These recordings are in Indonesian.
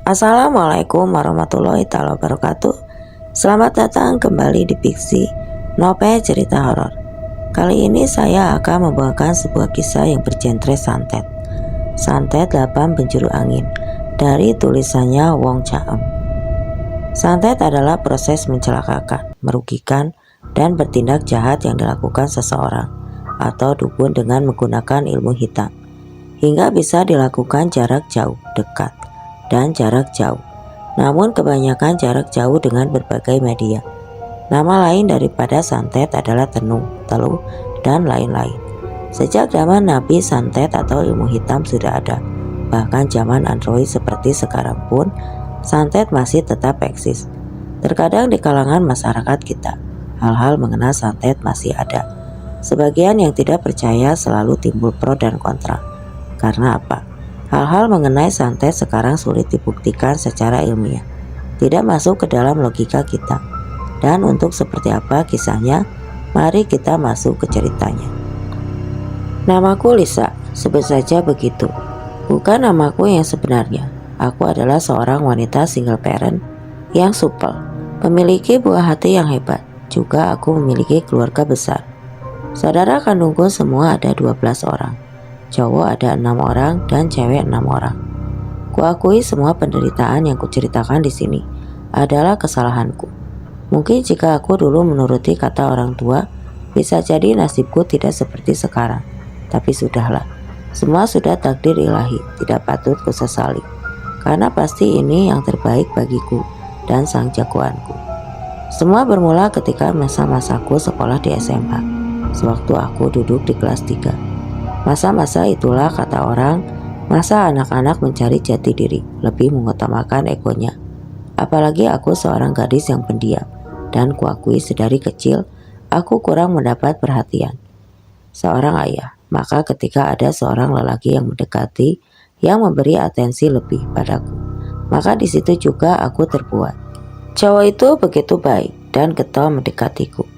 Assalamualaikum warahmatullahi wabarakatuh. Selamat datang kembali di Fiksi Nope Cerita Horor. Kali ini saya akan membawakan sebuah kisah yang bergenre santet. Santet 8 Penjuru Angin dari tulisannya Wong Chaem. Santet adalah proses mencelakakan, merugikan, dan bertindak jahat yang dilakukan seseorang atau dukun dengan menggunakan ilmu hitam, hingga bisa dilakukan jarak jauh, dekat, dan jarak jauh. Namun kebanyakan jarak jauh dengan berbagai media. Nama lain daripada santet adalah tenung, teluh, dan lain-lain. Sejak zaman Nabi, santet atau ilmu hitam sudah ada. Bahkan zaman Android seperti sekarang pun, santet masih tetap eksis. Terkadang di kalangan masyarakat kita, hal-hal mengenai santet masih ada. Sebagian yang tidak percaya selalu timbul pro dan kontra. Karena apa? Hal-hal mengenai santet sekarang sulit dibuktikan secara ilmiah, tidak masuk ke dalam logika kita. Dan untuk seperti apa kisahnya, mari kita masuk ke ceritanya. Namaku Lisa, sebut saja begitu. Bukan namaku yang sebenarnya. Aku adalah seorang wanita single parent yang supel, memiliki buah hati yang hebat. Juga aku memiliki keluarga besar. Saudara kandungku semua ada 12 orang. Cowok ada 6 orang dan cewek 6 orang. Kuakui semua penderitaan yang kuceritakan di sini adalah kesalahanku. Mungkin jika aku dulu menuruti kata orang tua, bisa jadi nasibku tidak seperti sekarang. Tapi sudahlah, semua sudah takdir ilahi, tidak patut kusesali. Karena pasti ini yang terbaik bagiku dan sang jagoanku. Semua bermula ketika masa-masaku sekolah di SMA, sewaktu aku duduk di kelas 3. Masa-masa itulah kata orang, masa anak-anak mencari jati diri, lebih mengutamakan egonya. Apalagi aku seorang gadis yang pendiam, dan kuakui sedari kecil, aku kurang mendapat perhatian seorang ayah. Maka ketika ada seorang lelaki yang mendekati, yang memberi atensi lebih padaku, maka di situ juga aku terbuat. Cowok itu begitu baik dan getol mendekatiku.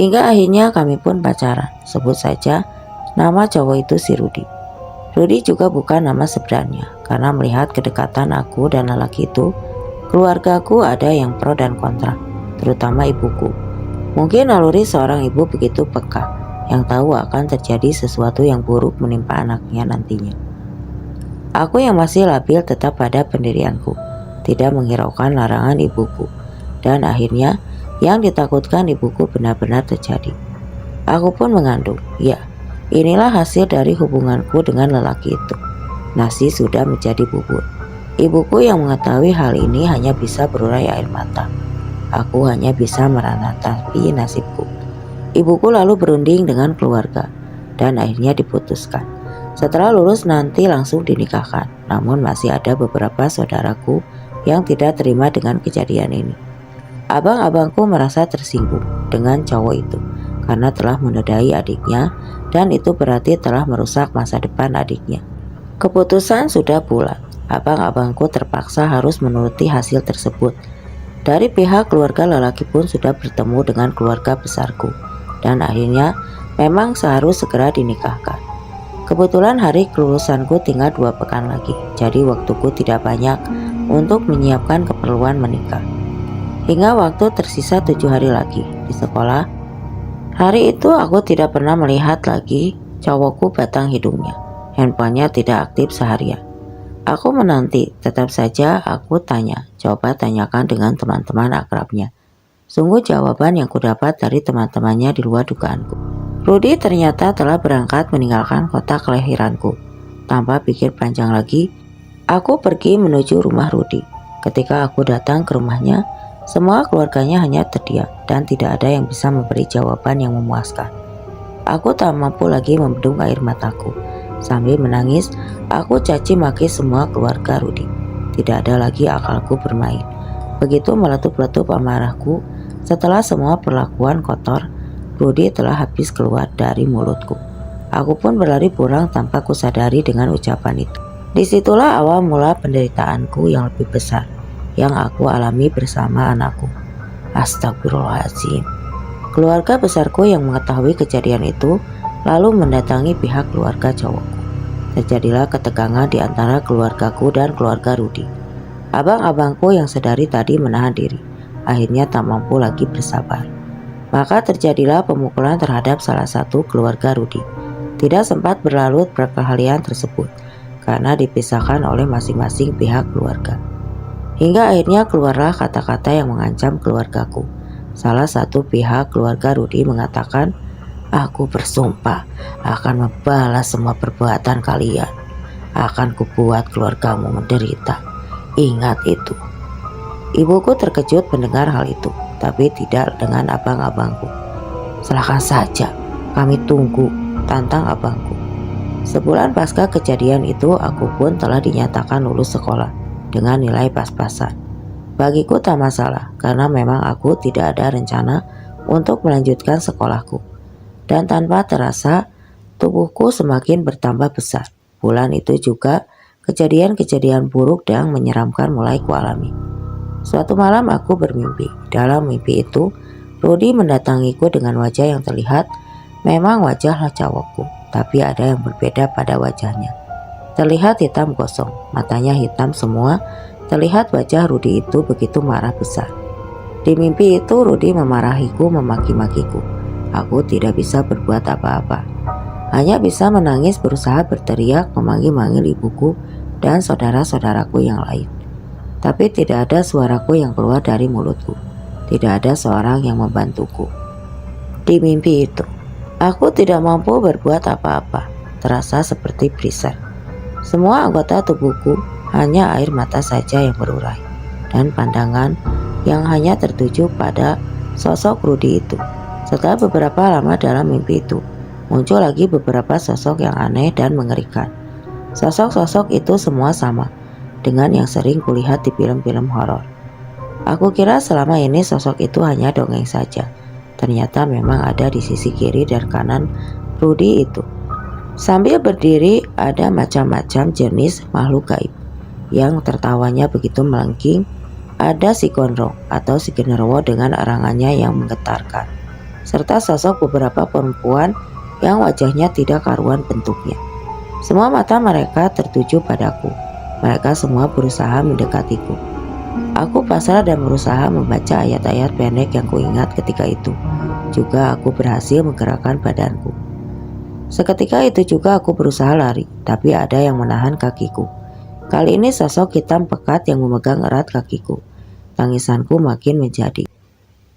Hingga akhirnya kami pun pacaran, sebut saja nama cowok itu si Rudy. Rudy juga bukan nama sebenarnya, karena melihat kedekatan aku dan lelaki itu, keluargaku ada yang pro dan kontra, terutama ibuku. Mungkin naluri seorang ibu begitu peka, yang tahu akan terjadi sesuatu yang buruk menimpa anaknya nantinya. Aku yang masih labil tetap pada pendirianku, tidak menghiraukan larangan ibuku, dan akhirnya yang ditakutkan ibuku benar-benar terjadi. Aku pun mengandung, ya. Inilah hasil dari hubunganku dengan lelaki itu. Nasi sudah menjadi bubur. Ibuku yang mengetahui hal ini hanya bisa berurai air mata. Aku hanya bisa meratapi nasibku. Ibuku lalu berunding dengan keluarga dan akhirnya diputuskan. Setelah lulus nanti langsung dinikahkan. Namun masih ada beberapa saudaraku yang tidak terima dengan kejadian ini. Abang-abangku merasa tersinggung dengan cowok itu karena telah menodai adiknya, dan itu berarti telah merusak masa depan adiknya. Keputusan sudah bulat. Abang-abangku terpaksa harus menuruti hasil tersebut. Dari pihak keluarga lelaki pun sudah bertemu dengan keluarga besarku, dan akhirnya memang seharusnya segera dinikahkan. Kebetulan hari kelulusanku tinggal 2 pekan lagi, jadi waktuku tidak banyak untuk menyiapkan keperluan menikah. Hingga waktu tersisa 7 hari lagi di sekolah. Hari itu aku tidak pernah melihat lagi cowokku batang hidungnya. Handphonenya tidak aktif seharian. Aku menanti, tetap saja aku tanya, coba tanyakan dengan teman-teman akrabnya. Sungguh jawaban yang kudapat dari teman-temannya di luar dugaanku. Rudy ternyata telah berangkat meninggalkan kota kelahiranku. Tanpa pikir panjang lagi, aku pergi menuju rumah Rudy. Ketika aku datang ke rumahnya, semua keluarganya hanya terdiam dan tidak ada yang bisa memberi jawaban yang memuaskan. Aku tak mampu lagi membendung air mataku. Sambil menangis, aku caci maki semua keluarga Rudy. Tidak ada lagi akalku bermain. Begitu meletup-letup amarahku, setelah semua perlakuan kotor, Rudy telah habis keluar dari mulutku. Aku pun berlari pulang tanpa kusadari dengan ucapan itu. Disitulah awal mula penderitaanku yang lebih besar, yang aku alami bersama anakku. Astagfirullahaladzim. Keluarga besarku yang mengetahui kejadian itu lalu mendatangi pihak keluarga cowokku. Terjadilah ketegangan di antara keluargaku dan keluarga Rudy. Abang-abangku yang sedari tadi menahan diri, akhirnya tak mampu lagi bersabar. Maka terjadilah pemukulan terhadap salah satu keluarga Rudi. Tidak sempat berlarut perkelahian tersebut, karena dipisahkan oleh masing-masing pihak keluarga. Hingga akhirnya keluarlah kata-kata yang mengancam keluargaku. Salah satu pihak keluarga Rudi mengatakan, "Aku bersumpah akan membalas semua perbuatan kalian. Akan kubuat keluargamu menderita. Ingat itu." Ibuku terkejut mendengar hal itu, tapi tidak dengan abang-abangku. "Silakan saja, kami tunggu," tantang abangku. Sebulan pasca kejadian itu, aku pun telah dinyatakan lulus sekolah dengan nilai pas-pasan. Bagiku tak masalah, karena memang aku tidak ada rencana untuk melanjutkan sekolahku. Dan tanpa terasa, tubuhku semakin bertambah besar. Bulan itu juga, kejadian-kejadian buruk dan menyeramkan mulai kualami. Suatu malam aku bermimpi. Dalam mimpi itu, Rudi mendatangiku dengan wajah yang terlihat memang wajah cowokku, tapi ada yang berbeda pada wajahnya. Terlihat hitam gosong, matanya hitam semua. Terlihat wajah Rudi itu begitu marah besar. Di mimpi itu Rudi memarahiku, memaki-makiku. Aku tidak bisa berbuat apa-apa. Hanya bisa menangis, berusaha berteriak, memanggil-manggil ibuku dan saudara-saudaraku yang lain. Tapi tidak ada suaraku yang keluar dari mulutku. Tidak ada seorang yang membantuku. Di mimpi itu, aku tidak mampu berbuat apa-apa. Terasa seperti priser. Semua anggota tubuhku hanya air mata saja yang berurai. Dan pandangan yang hanya tertuju pada sosok Rudi itu. Setelah beberapa lama dalam mimpi itu, muncul lagi beberapa sosok yang aneh dan mengerikan. Sosok-sosok itu semua sama dengan yang sering kulihat di film-film horor. Aku kira selama ini sosok itu hanya dongeng saja. Ternyata memang ada di sisi kiri dan kanan Rudi itu. Sambil berdiri ada macam-macam jenis makhluk gaib yang tertawanya begitu melengking. Ada si gondrong atau si genderuwo dengan erangannya yang menggetarkan, serta sosok beberapa perempuan yang wajahnya tidak karuan bentuknya. Semua mata mereka tertuju padaku. Mereka semua berusaha mendekatiku. Aku pasrah dan berusaha membaca ayat-ayat pendek yang kuingat ketika itu. Juga aku berhasil menggerakkan badanku. Seketika itu juga aku berusaha lari, tapi ada yang menahan kakiku. Kali ini sosok hitam pekat yang memegang erat kakiku. Tangisanku makin menjadi.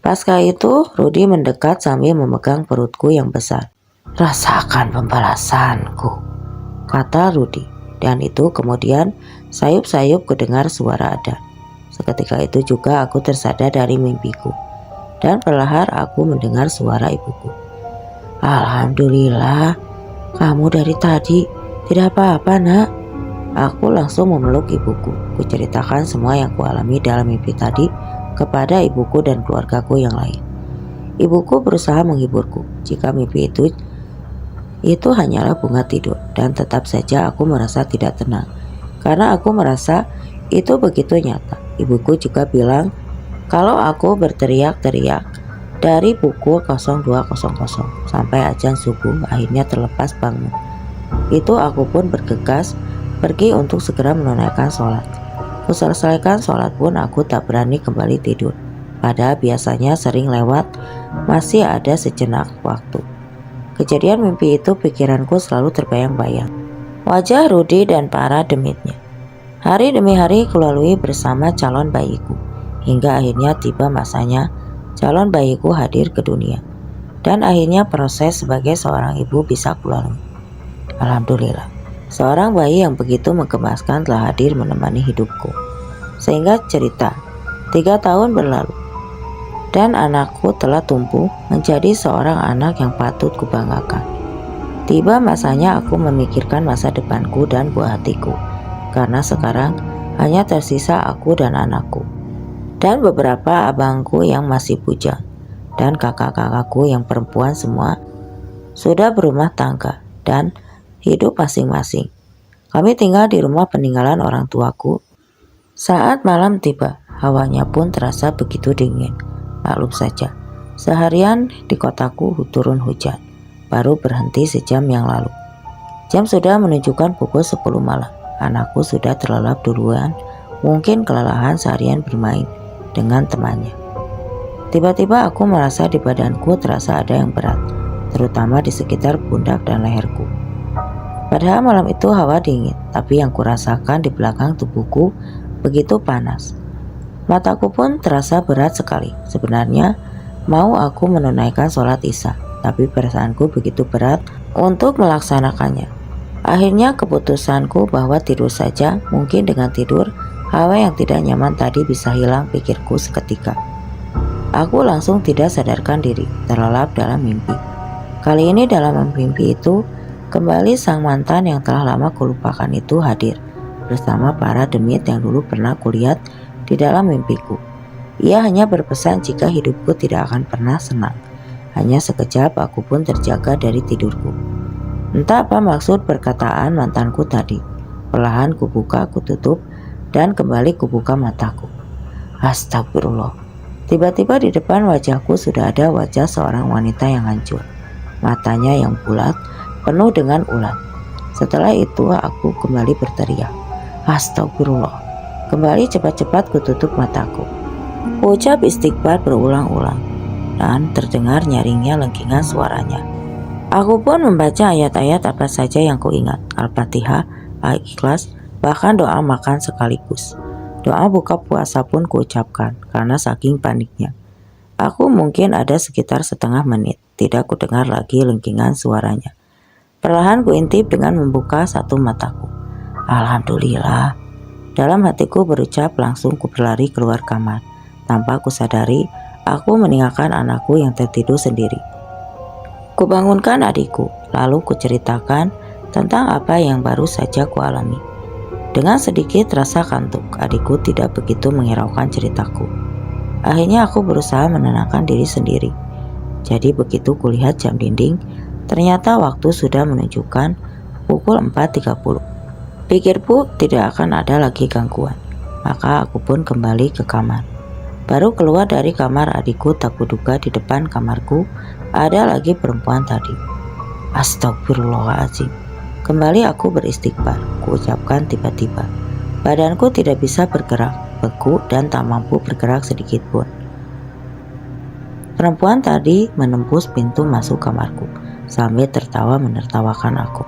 Pasca itu, Rudi mendekat sambil memegang perutku yang besar. "Rasakan pembalasanku," kata Rudi. Dan itu kemudian sayup-sayup kudengar suara adan. Seketika itu juga aku tersadar dari mimpiku. Dan perlahan aku mendengar suara ibuku. "Alhamdulillah, kamu dari tadi tidak apa-apa, Nak." Aku langsung memeluk ibuku. Kuceritakan semua yang kualami dalam mimpi tadi kepada ibuku dan keluargaku yang lain. Ibuku berusaha menghiburku. Jika mimpi itu hanyalah bunga tidur, dan tetap saja aku merasa tidak tenang karena aku merasa itu begitu nyata. Ibuku juga bilang kalau aku berteriak-teriak dari pukul 02.00 sampai azan subuh akhirnya terlepas bangun. Itu aku pun bergegas pergi untuk segera menunaikan sholat. Kuselesaikan sholat pun aku tak berani kembali tidur. Padahal biasanya sering lewat masih ada sejenak waktu. Kejadian mimpi itu pikiranku selalu terbayang-bayang. Wajah Rudi dan para demitnya. Hari demi hari kulalui bersama calon bayiku. Hingga akhirnya tiba masanya calon bayiku hadir ke dunia. Dan akhirnya proses sebagai seorang ibu bisa kulalui. Alhamdulillah, seorang bayi yang begitu menggemaskan telah hadir menemani hidupku. Sehingga cerita 3 tahun berlalu. Dan anakku telah tumbuh menjadi seorang anak yang patut kubanggakan. Tiba masanya aku memikirkan masa depanku dan buah hatiku. Karena sekarang hanya tersisa aku dan anakku. Dan beberapa abangku yang masih bujang. Dan kakak-kakakku yang perempuan semua sudah berumah tangga dan hidup masing-masing. Kami tinggal di rumah peninggalan orang tuaku. Saat malam tiba, hawanya pun terasa begitu dingin. Maklum saja, seharian di kotaku turun hujan, baru berhenti sejam yang lalu. Jam sudah menunjukkan pukul 10 malam. Anakku sudah terlelap duluan Mungkin kelelahan seharian bermain dengan temannya. Tiba-tiba aku merasa di badanku terasa ada yang berat, terutama di sekitar pundak dan leherku. Padahal malam itu hawa dingin, tapi yang kurasakan di belakang tubuhku begitu panas. Mataku pun terasa berat sekali. Sebenarnya mau aku menunaikan sholat isya, tapi perasaanku begitu berat untuk melaksanakannya. Akhirnya keputusanku bahwa tidur saja, mungkin dengan tidur, hawa yang tidak nyaman tadi bisa hilang, pikirku seketika. Aku langsung tidak sadarkan diri, terlelap dalam mimpi. Kali ini dalam mimpi itu, kembali sang mantan yang telah lama kulupakan itu hadir, bersama para demit yang dulu pernah kulihat di dalam mimpiku. Ia hanya berpesan jika hidupku tidak akan pernah senang. Hanya sekejap aku pun terjaga dari tidurku. Entah apa maksud perkataan mantanku tadi. Perlahan kubuka, kututup, dan kembali kubuka mataku. Astagfirullah. Tiba-tiba di depan wajahku sudah ada wajah seorang wanita yang hancur. Matanya yang bulat, penuh dengan ulat. Setelah itu aku kembali berteriak. Astagfirullah. Kembali cepat-cepat kututup mataku. Ucap istighfar berulang-ulang, dan terdengar nyaringnya lengkingan suaranya. Aku pun membaca ayat-ayat apa saja yang kuingat, Al-Fatihah, Al-Ikhlas, bahkan doa makan sekaligus. Doa buka puasa pun kuucapkan karena saking paniknya. Aku mungkin ada sekitar setengah menit, tidak kudengar lagi lengkingan suaranya. Perlahan kuintip dengan membuka satu mataku. Alhamdulillah. Dalam hatiku berucap, langsung ku berlari keluar kamar. Tanpa kusadari, aku meninggalkan anakku yang tertidur sendiri. Kubangunkan adikku, lalu kuceritakan tentang apa yang baru saja kualami. Dengan sedikit rasa kantuk, adikku tidak begitu menghiraukan ceritaku. Akhirnya aku berusaha menenangkan diri sendiri. Jadi begitu kulihat jam dinding, ternyata waktu sudah menunjukkan pukul 4.30. Pikirku tidak akan ada lagi gangguan, maka aku pun kembali ke kamar. Baru keluar dari kamar adikku, tak kuduga di depan kamarku ada lagi perempuan tadi. Astagfirullahaladzim. Kembali aku beristighfar, kuucapkan tiba-tiba. Badanku tidak bisa bergerak, beku dan tak mampu bergerak sedikit pun. Perempuan tadi menembus pintu masuk kamarku sambil tertawa menertawakan aku.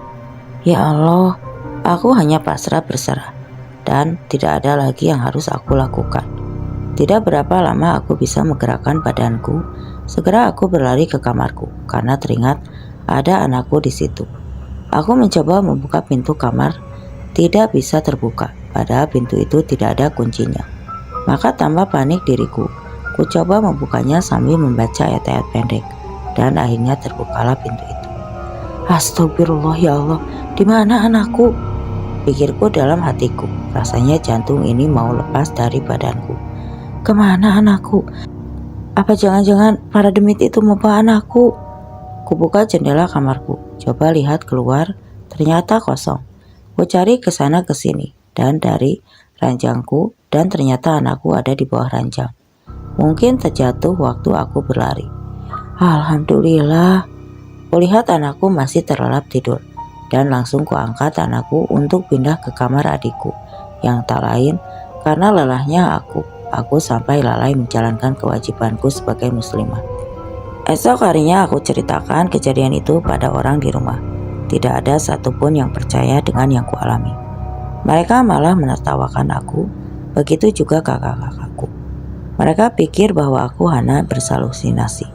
Ya Allah, aku hanya pasrah berserah dan tidak ada lagi yang harus aku lakukan. Tidak berapa lama aku bisa menggerakkan badanku. Segera aku berlari ke kamarku karena teringat ada anakku di situ. Aku mencoba membuka pintu kamar, tidak bisa terbuka, padahal pintu itu tidak ada kuncinya. Maka tambah panik diriku. Ku coba membukanya sambil membaca ayat-ayat pendek, dan akhirnya terbukalah pintu itu. Astagfirullah, ya Allah, di mana anakku? Pikirku dalam hatiku. Rasanya jantung ini mau lepas dari badanku. Kemana anakku? Apa jangan-jangan para demit itu membawa anakku? Kubuka jendela kamarku, coba lihat keluar, ternyata kosong. Ku cari ke sana ke sini dan dari ranjangku, dan ternyata anakku ada di bawah ranjang. Mungkin terjatuh waktu aku berlari. Alhamdulillah. Kulihat anakku masih terlelap tidur dan langsung kuangkat anakku untuk pindah ke kamar adikku yang tak lain karena lelahnya aku sampai lalai menjalankan kewajibanku sebagai muslimah. Esok harinya aku ceritakan kejadian itu pada orang di rumah. Tidak ada satupun yang percaya dengan yang kualami. Mereka malah menertawakan aku, begitu juga kakak-kakakku. Mereka pikir bahwa aku hanya berhalusinasi.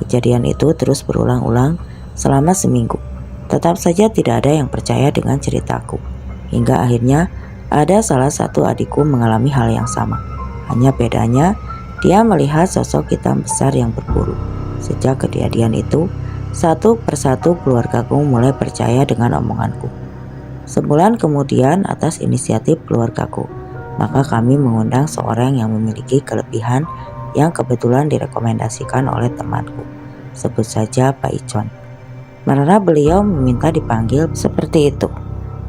Kejadian itu terus berulang-ulang selama seminggu. Tetap saja tidak ada yang percaya dengan ceritaku. Hingga akhirnya ada salah satu adikku mengalami hal yang sama. Hanya bedanya, dia melihat sosok hitam besar yang berburu. Sejak kejadian itu, satu persatu keluargaku mulai percaya dengan omonganku. Sebulan kemudian, atas inisiatif keluargaku, maka kami mengundang seorang yang memiliki kelebihan yang kebetulan direkomendasikan oleh temanku. Sebut saja Pak Icon. Karena beliau meminta dipanggil seperti itu.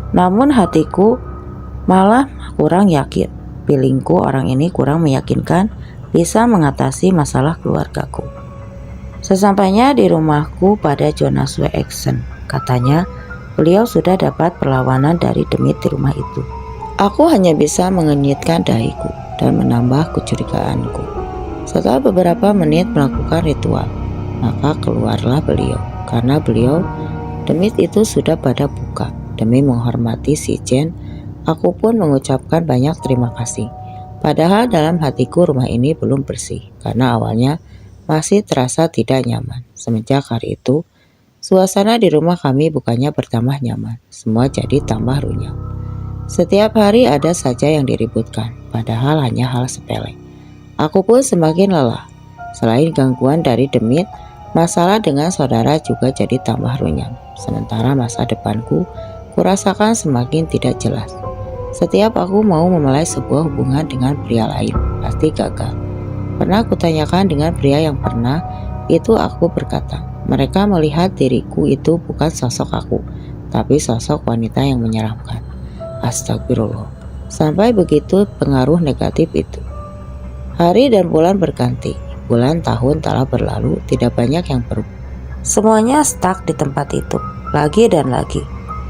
Namun hatiku malah kurang yakin. Feelingku orang ini kurang meyakinkan bisa mengatasi masalah keluargaku. Sesampainya di rumahku pada Jonas W. Action, katanya beliau sudah dapat perlawanan dari demit di rumah itu. Aku hanya bisa mengenyitkan dahiku dan menambah kecurigaanku. Setelah beberapa menit melakukan ritual, maka keluarlah beliau. Karena beliau, demit itu sudah pada buka. Demi menghormati si Jen, aku pun mengucapkan banyak terima kasih. Padahal dalam hatiku rumah ini belum bersih, karena awalnya masih terasa tidak nyaman. Semenjak hari itu, suasana di rumah kami bukannya bertambah nyaman, semua jadi tambah runyam. Setiap hari ada saja yang diributkan, padahal hanya hal sepele. Aku pun semakin lelah. Selain gangguan dari demit, masalah dengan saudara juga jadi tambah runyam. Sementara masa depanku, kurasakan semakin tidak jelas. Setiap aku mau memulai sebuah hubungan dengan pria lain, pasti gagal. Pernah kutanyakan dengan pria yang pernah, itu aku berkata, mereka melihat diriku itu bukan sosok aku, tapi sosok wanita yang menyeramkan. Astagfirullah, sampai begitu pengaruh negatif itu. Hari dan bulan berganti, bulan tahun telah berlalu, tidak banyak yang berubah. Semuanya stuck di tempat itu, lagi dan lagi.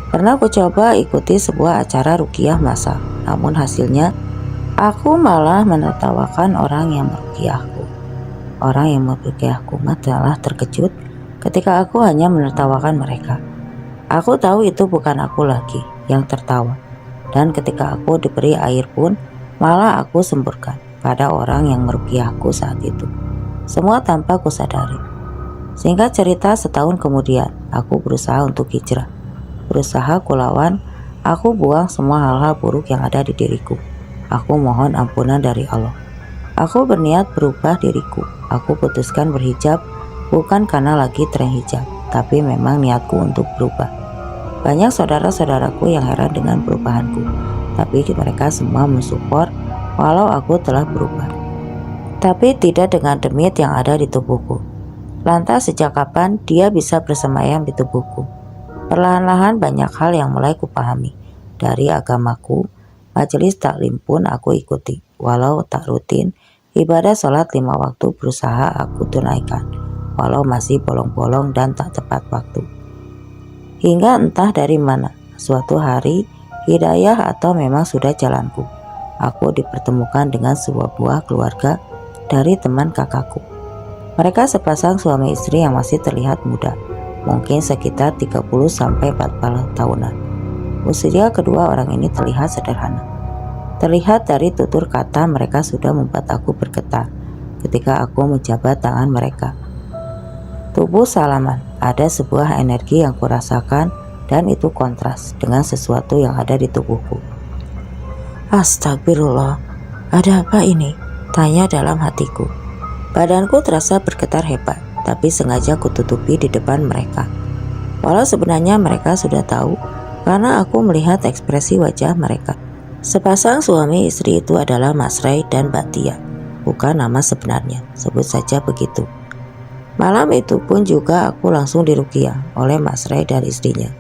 Pernah aku coba ikuti sebuah acara ruqyah massal, namun hasilnya aku malah menertawakan orang yang meruqyahku. Orang yang meruqyahku malah terkejut ketika aku hanya menertawakan mereka. Aku tahu itu bukan aku lagi yang tertawa. Dan ketika aku diberi air pun, malah aku semburkan pada orang yang meruqyahku saat itu. Semua tanpa kusadari. Singkat cerita, setahun kemudian, aku berusaha untuk hijrah. Berusaha kulawan, aku buang semua hal-hal buruk yang ada di diriku. Aku mohon ampunan dari Allah. Aku berniat berubah diriku. Aku putuskan berhijab, bukan karena lagi tren hijab, tapi memang niatku untuk berubah. Banyak saudara-saudaraku yang heran dengan perubahanku, tapi mereka semua mensupport walau aku telah berubah. Tapi tidak dengan demit yang ada di tubuhku. Lantas sejak kapan dia bisa bersemayam di tubuhku? Perlahan-lahan banyak hal yang mulai kupahami. Dari agamaku, majelis taklim pun aku ikuti. Walau tak rutin, ibadah sholat 5 waktu berusaha aku tunaikan. Walau masih bolong-bolong dan tak tepat waktu. Hingga entah dari mana, suatu hari, hidayah atau memang sudah jalanku, aku dipertemukan dengan sebuah buah keluarga dari teman kakakku. Mereka sepasang suami istri yang masih terlihat muda, mungkin sekitar 30-40 tahunan. Usia kedua orang ini terlihat sederhana. Terlihat dari tutur kata mereka sudah membuat aku bergetar ketika aku menjabat tangan mereka. Tubuh salaman, ada sebuah energi yang kurasakan dan itu kontras dengan sesuatu yang ada di tubuhku. Astagfirullah, ada apa ini? Tanya dalam hatiku. Badanku terasa bergetar hebat, tapi sengaja kututupi di depan mereka. Walau sebenarnya mereka sudah tahu, karena aku melihat ekspresi wajah mereka. Sepasang suami istri itu adalah Mas Ray dan Mbak Tia, bukan nama sebenarnya, sebut saja begitu. Malam itu pun juga aku langsung diruqyah oleh Mas Ray dan istrinya.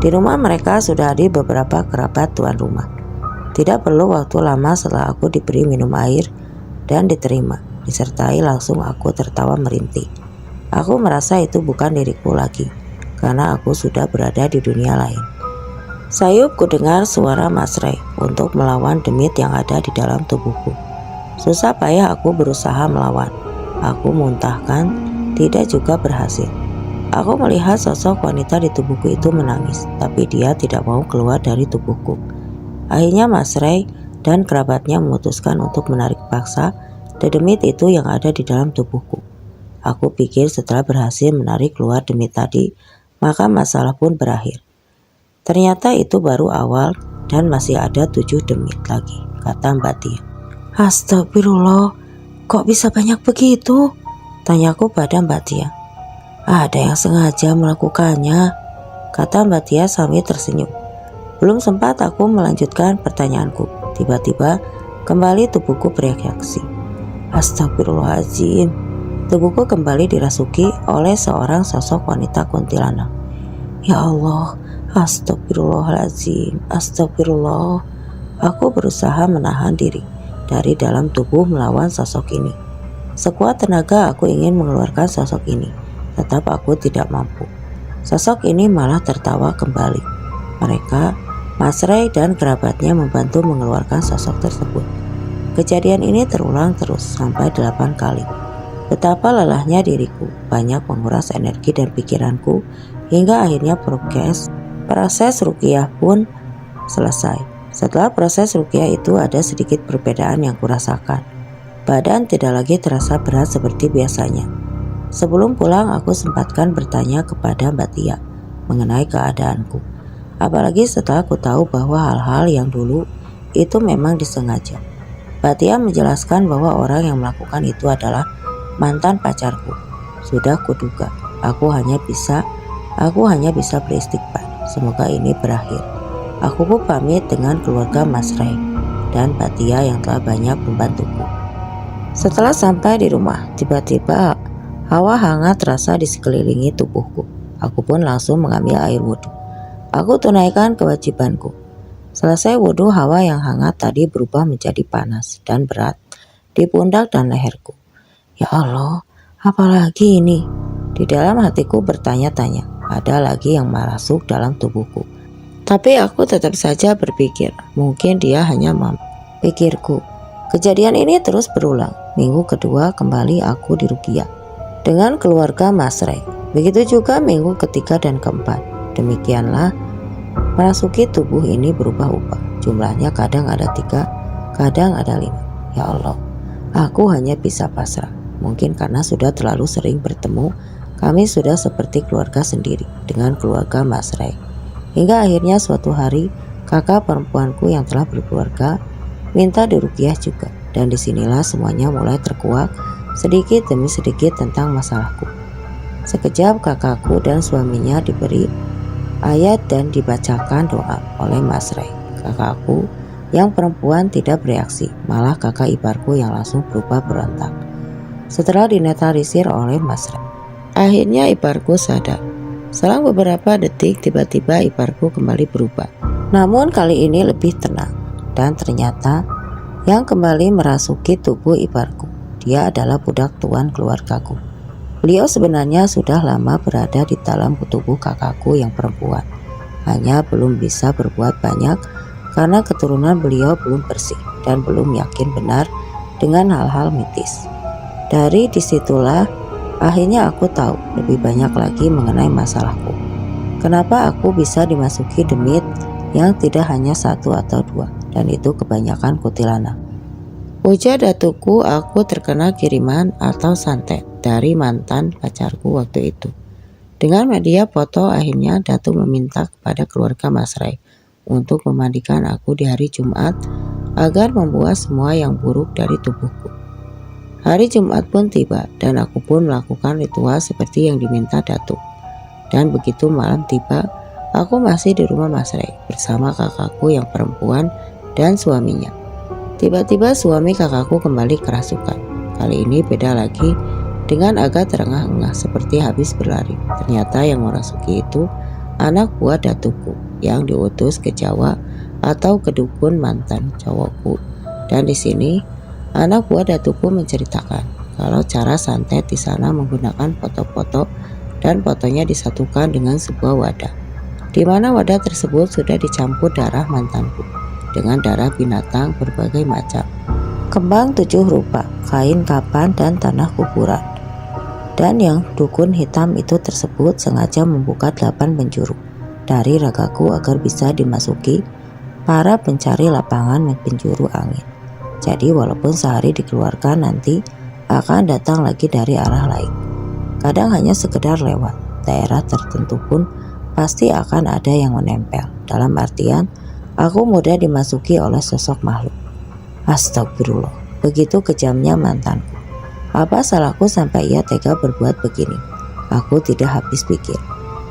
Di rumah mereka sudah hadir beberapa kerabat tuan rumah. Tidak perlu waktu lama setelah aku diberi minum air dan diterima, disertai langsung aku tertawa merintih. Aku merasa itu bukan diriku lagi, karena aku sudah berada di dunia lain. Sayup ku dengar suara Mas Ray untuk melawan demit yang ada di dalam tubuhku. Susah payah aku berusaha melawan. Aku muntahkan, tidak juga berhasil. Aku melihat sosok wanita di tubuhku itu menangis, tapi dia tidak mau keluar dari tubuhku. Akhirnya Mas Ray dan kerabatnya memutuskan untuk menarik paksa demit itu yang ada di dalam tubuhku. Aku pikir setelah berhasil menarik keluar demit tadi, maka masalah pun berakhir. Ternyata itu baru awal dan masih ada 7 demit lagi, kata Mbak Tia. Astagfirullah, kok bisa banyak begitu? Tanyaku pada Mbak Tia. Ada yang sengaja melakukannya, kata Mbak Tia sambil tersenyum. Belum sempat aku melanjutkan pertanyaanku, tiba-tiba kembali tubuhku bereaksi. Astagfirullahaladzim, tubuhku kembali dirasuki oleh seorang sosok wanita kuntilanak. Ya Allah, astagfirullahaladzim, astagfirullah. Aku berusaha menahan diri dari dalam tubuh melawan sosok ini. Sekuat tenaga aku ingin mengeluarkan sosok ini, tetap aku tidak mampu. Sosok ini malah tertawa kembali. Mereka Mas Ray dan kerabatnya membantu mengeluarkan sosok tersebut. Kejadian ini terulang terus sampai 8 kali. Betapa lelahnya diriku, banyak menguras energi dan pikiranku, hingga akhirnya proses ruqyah pun selesai. Setelah proses ruqyah itu ada sedikit perbedaan yang kurasakan. Badan tidak lagi terasa berat seperti biasanya. Sebelum pulang aku sempatkan bertanya kepada Mbak Tia mengenai keadaanku. Apalagi setelah aku tahu bahwa hal-hal yang dulu itu memang disengaja. Mbak Tia menjelaskan bahwa orang yang melakukan itu adalah mantan pacarku. Sudah kuduga, aku hanya bisa beristighfar. Semoga ini berakhir. Aku pun pamit dengan keluarga Mas Ray dan Mbak Tia yang telah banyak membantuku. Setelah sampai di rumah, tiba-tiba hawa hangat terasa di sekelilingi tubuhku. Aku pun langsung mengambil air wudhu. Aku tunaikan kewajibanku. Selesai wudhu, hawa yang hangat tadi berubah menjadi panas dan berat di pundak dan leherku. Ya Allah, apalagi ini? Di dalam hatiku bertanya-tanya, ada lagi yang masuk dalam tubuhku. Tapi aku tetap saja berpikir, mungkin dia hanya pikirku. Kejadian ini terus berulang. Minggu kedua kembali aku diruqyah dengan keluarga Mas Ray. Begitu juga minggu ketiga dan keempat. Demikianlah merasuki tubuh ini berubah-ubah. Jumlahnya kadang ada 3, kadang ada 5. Ya Allah, aku hanya bisa pasrah. Mungkin karena sudah terlalu sering bertemu, kami sudah seperti keluarga sendiri dengan keluarga Mas Ray. Hingga akhirnya suatu hari kakak perempuanku yang telah berkeluarga minta diruqyah juga. Dan disinilah semuanya mulai terkuak sedikit demi sedikit tentang masalahku. Sekejap kakakku dan suaminya diberi ayat dan dibacakan doa oleh Mas Ray. Kakakku yang perempuan tidak bereaksi, malah kakak iparku yang langsung berubah berontak. Setelah dinetralisir oleh Mas Ray, akhirnya iparku sadar. Selang beberapa detik tiba-tiba iparku kembali berubah. Namun kali ini lebih tenang. Dan ternyata yang kembali merasuki tubuh iparku, dia adalah budak tuan keluargaku. Beliau sebenarnya sudah lama berada di dalam tubuh kakakku yang perempuan. Hanya belum bisa berbuat banyak karena keturunan beliau belum bersih dan belum yakin benar dengan hal-hal mitis. Dari disitulah akhirnya aku tahu lebih banyak lagi mengenai masalahku. Kenapa aku bisa dimasuki demit yang tidak hanya 1 atau 2, dan itu kebanyakan kuntilanak. Ujar datuku, aku terkena kiriman atau santet dari mantan pacarku waktu itu. Dengan media foto, akhirnya Datu meminta kepada keluarga Mas Ray untuk memandikan aku di hari Jumat agar membuang semua yang buruk dari tubuhku. Hari Jumat pun tiba dan aku pun melakukan ritual seperti yang diminta Datu. Dan begitu malam tiba, aku masih di rumah Mas Ray bersama kakakku yang perempuan dan suaminya. Tiba-tiba suami kakakku kembali kerasukan. Kali ini beda lagi, dengan agak terengah-engah seperti habis berlari. Ternyata yang merasuki itu anak buah datuku yang diutus ke Jawa atau ke dukun mantan cowokku. Dan di sini anak buah datuku menceritakan kalau cara santet di sana menggunakan foto-foto dan fotonya disatukan dengan sebuah wadah, di mana wadah tersebut sudah dicampur darah mantanku dengan darah binatang berbagai macam, kembang 7 rupa, kain kapan dan tanah kuburan. Dan yang dukun hitam itu tersebut sengaja membuka 8 penjuru dari ragaku agar bisa dimasuki para pencari lapangan penjuru angin. Jadi walaupun sehari dikeluarkan, nanti akan datang lagi dari arah lain. Kadang hanya sekedar lewat daerah tertentu pun pasti akan ada yang menempel. Dalam artian aku mudah dimasuki oleh sosok makhluk. Astagfirullah, begitu kejamnya mantanku. Apa salahku sampai ia tega berbuat begini? Aku tidak habis pikir.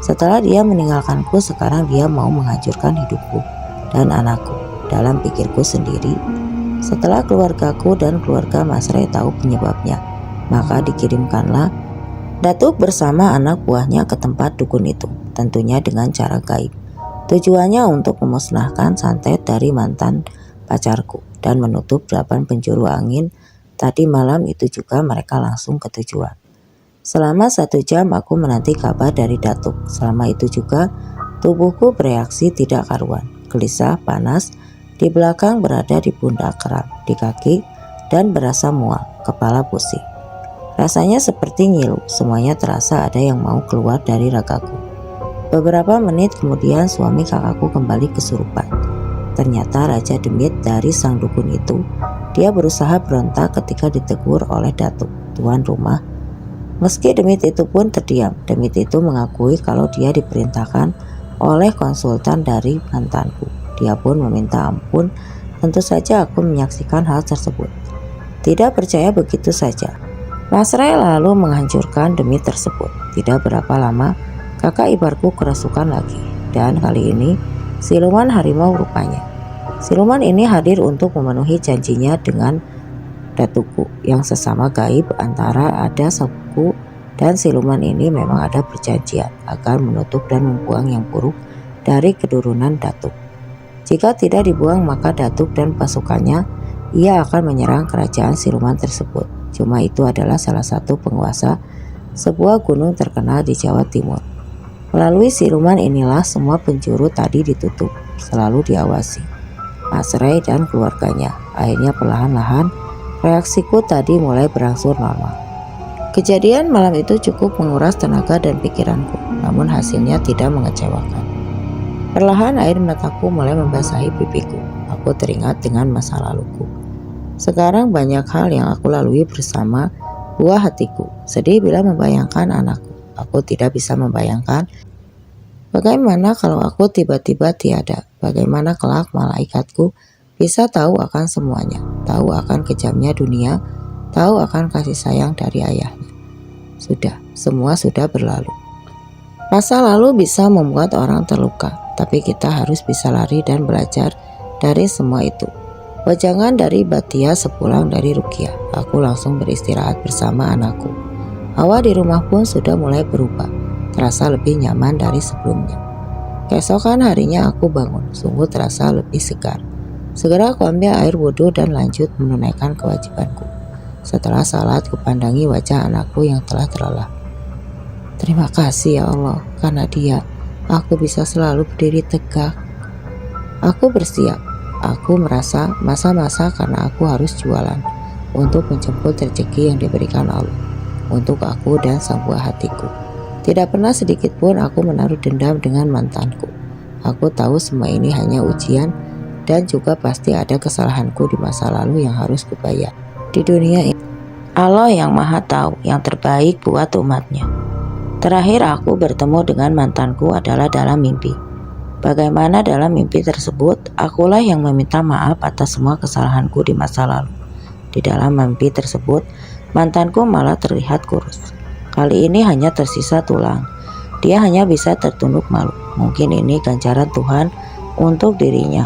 Setelah dia meninggalkanku, sekarang dia mau menghancurkan hidupku dan anakku. Dalam pikirku sendiri, setelah keluargaku dan keluarga Mas Ray tahu penyebabnya, maka dikirimkanlah Datuk bersama anak buahnya ke tempat dukun itu, tentunya dengan cara gaib. Tujuannya untuk memusnahkan santet dari mantan pacarku dan menutup 8 penjuru angin. Tadi malam itu juga mereka langsung ke tujuan. Selama 1 jam aku menanti kabar dari Datuk. Selama itu juga tubuhku bereaksi tidak karuan. gelisah, panas, di belakang berada di pundak, kram di kaki, dan berasa mual, kepala pusing. Rasanya seperti ngilu, semuanya terasa ada yang mau keluar dari ragaku. Beberapa menit kemudian suami kakakku kembali kesurupan. Ternyata Raja Demit dari sang dukun itu. Dia berusaha berontak ketika ditegur oleh Datuk, tuan rumah. Meski Demit itu pun terdiam, Demit itu mengakui kalau dia diperintahkan oleh konsultan dari mantanku. Dia pun meminta ampun. Tentu saja aku menyaksikan hal tersebut. Tidak percaya begitu saja. Mas Ray lalu menghancurkan Demit tersebut. Tidak berapa lama, kakak iparku kerasukan lagi. Dan kali ini, siluman harimau rupanya. Siluman ini hadir untuk memenuhi janjinya dengan Datukku yang sesama gaib antara ada suku dan siluman ini memang ada perjanjian agar menutup dan membuang yang buruk dari keturunan Datuk. Jika tidak dibuang maka Datuk dan pasukannya ia akan menyerang kerajaan siluman tersebut. Cuma itu adalah salah satu penguasa sebuah gunung terkenal di Jawa Timur. Melalui siluman inilah semua penjuru tadi ditutup, selalu diawasi Mas Ray dan keluarganya. Akhirnya perlahan-lahan reaksiku tadi mulai berangsur normal. Kejadian malam itu cukup menguras tenaga dan pikiranku, namun hasilnya tidak mengecewakan. Perlahan air mataku mulai membasahi pipiku. Aku teringat dengan masa laluku. Sekarang banyak hal yang aku lalui bersama buah hatiku. Sedih bila membayangkan anakku. Aku tidak bisa membayangkan bagaimana kalau aku tiba-tiba tiada. Bagaimana kelak malaikatku bisa tahu akan semuanya. Tahu akan kejamnya dunia. Tahu akan kasih sayang dari ayahnya. Sudah, semua sudah berlalu. Masa lalu bisa membuat orang terluka. Tapi kita harus bisa lari dan belajar dari semua itu. Wejangan dari Batia sepulang dari Rukiah, aku langsung beristirahat bersama anakku. Hawa di rumah pun sudah mulai berubah, terasa lebih nyaman dari sebelumnya. Keesokan harinya aku bangun, sungguh terasa lebih segar. Segera aku ambil air wudhu dan lanjut menunaikan kewajibanku. Setelah salat, kupandangi wajah anakku yang telah terlelap. Terima kasih ya Allah, karena dia aku bisa selalu berdiri tegak. Aku bersiap. Aku merasa masa-masa karena aku harus jualan untuk menjemput rezeki yang diberikan Allah untuk aku dan sang buah hatiku. Tidak pernah sedikit pun aku menaruh dendam dengan mantanku. Aku tahu semua ini hanya ujian dan juga pasti ada kesalahanku di masa lalu yang harus kubayar. Di dunia ini, Allah yang maha tahu yang terbaik buat umatnya. Terakhir aku bertemu dengan mantanku adalah dalam mimpi. Bagaimana dalam mimpi tersebut, akulah yang meminta maaf atas semua kesalahanku di masa lalu. Di dalam mimpi tersebut, mantanku malah terlihat kurus. Kali ini hanya tersisa tulang. Dia hanya bisa tertunduk malu. Mungkin ini ganjaran Tuhan untuk dirinya.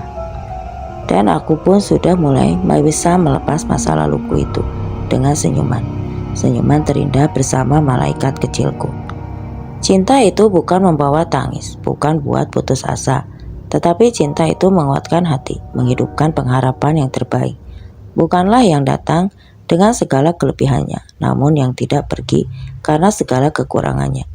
Dan aku pun sudah mulai bisa melepas masa laluku itu dengan senyuman. Senyuman terindah bersama malaikat kecilku. Cinta itu bukan membawa tangis, bukan buat putus asa, tetapi cinta itu menguatkan hati, menghidupkan pengharapan yang terbaik. Bukanlah yang datang dengan segala kelebihannya, namun yang tidak pergi karena segala kekurangannya.